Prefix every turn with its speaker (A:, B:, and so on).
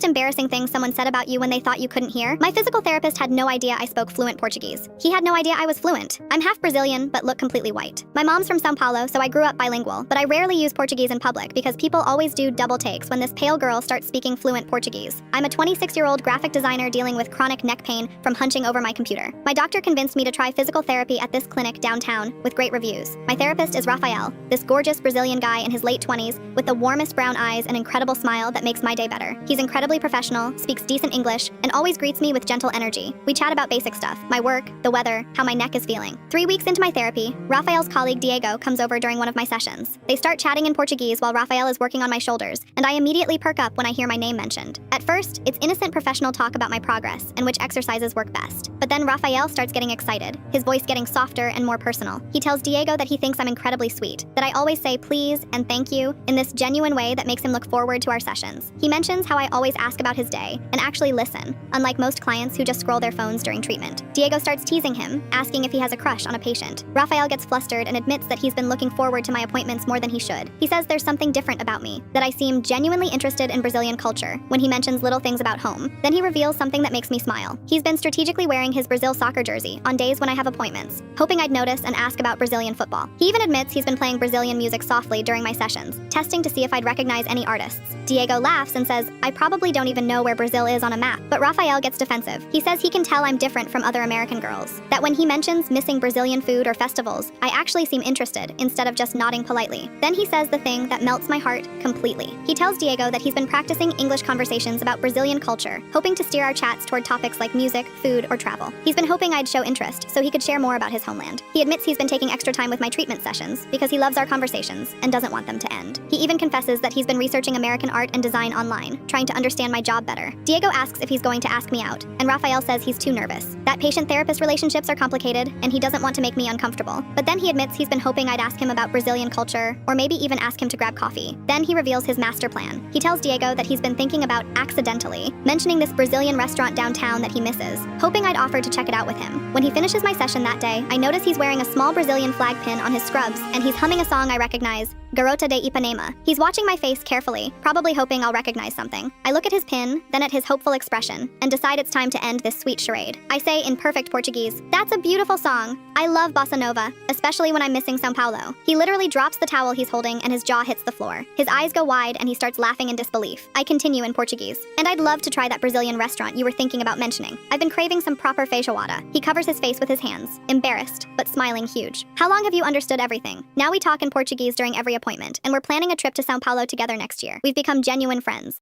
A: embarrassing thing someone said about you when they thought you couldn't hear? My physical therapist had no idea I spoke fluent Portuguese. He had no idea I was fluent. I'm half Brazilian, but look completely white. My mom's from São Paulo, so I grew up bilingual, but I rarely use Portuguese in public because people always do double takes when this pale girl starts speaking fluent Portuguese. I'm a 26-year-old graphic designer dealing with chronic neck pain from hunching over my computer. My doctor convinced me to try physical therapy at this clinic downtown with great reviews. My therapist is Rafael, this gorgeous Brazilian guy in his late 20s with the warmest brown eyes and incredible smile that makes my day better. He's incredibly professional, speaks decent English, and always greets me with gentle energy. We chat about basic stuff, my work, the weather, how my neck is feeling. 3 weeks into my therapy, Rafael's colleague Diego comes over during one of my sessions. They start chatting in Portuguese while Rafael is working on my shoulders, and I immediately perk up when I hear my name mentioned. At first, it's innocent professional talk about my progress and which exercises work best. But then Rafael starts getting excited, his voice getting softer and more personal. He tells Diego that he thinks I'm incredibly sweet, that I always say please and thank you in this genuine way that makes him look forward to our sessions. He mentions how I always ask about his day and actually listen, unlike most clients who just scroll their phones during treatment. Diego starts teasing him, asking if he has a crush on a patient. Rafael gets flustered and admits that he's been looking forward to my appointments more than he should. He says there's something different about me, that I seem genuinely interested in Brazilian culture when he mentions little things about home. Then he reveals something that makes me smile. He's been strategically wearing his Brazil soccer jersey on days when I have appointments, hoping I'd notice and ask about Brazilian football. He even admits he's been playing Brazilian music softly during my sessions, testing to see if I'd recognize any artists. Diego laughs and says, I probably don't even know where Brazil is on a map. But Rafael gets defensive. He says he can tell I'm different from other American girls, that when he mentions missing Brazilian food or festivals, I actually seem interested instead of just nodding politely. Then he says the thing that melts my heart completely. He tells Diego that he's been practicing English conversations about Brazilian culture, hoping to steer our chats toward topics like music, food, or travel. He's been hoping I'd show interest so he could share more about his homeland. He admits he's been taking extra time with my treatment sessions because he loves our conversations and doesn't want them to end. He even confesses that he's been researching American art and design online, trying to understand my job better. Diego asks if he's going to ask me out, and Rafael says he's too nervous. That patient-therapist relationships are complicated, and he doesn't want to make me uncomfortable. But then he admits he's been hoping I'd ask him about Brazilian culture, or maybe even ask him to grab coffee. Then he reveals his master plan. He tells Diego that he's been thinking about accidentally mentioning this Brazilian restaurant downtown that he misses, hoping I'd offer to check it out with him. When he finishes my session that day, I notice he's wearing a small Brazilian flag pin on his scrubs, and he's humming a song I recognize, Garota de Ipanema. He's watching my face carefully, probably hoping I'll recognize something. I look at his pin, then at his hopeful expression, and decide it's time to end this sweet charade. I say in perfect Portuguese, that's a beautiful song. I love bossa nova, especially when I'm missing São Paulo. He literally drops the towel he's holding and his jaw hits the floor. His eyes go wide and he starts laughing in disbelief. I continue in Portuguese. And I'd love to try that Brazilian restaurant you were thinking about mentioning. I've been craving some proper feijoada. He covers his face with his hands, embarrassed, but smiling huge. How long have you understood everything? Now we talk in Portuguese during every appointment, and we're planning a trip to São Paulo together next year. We've become genuine friends.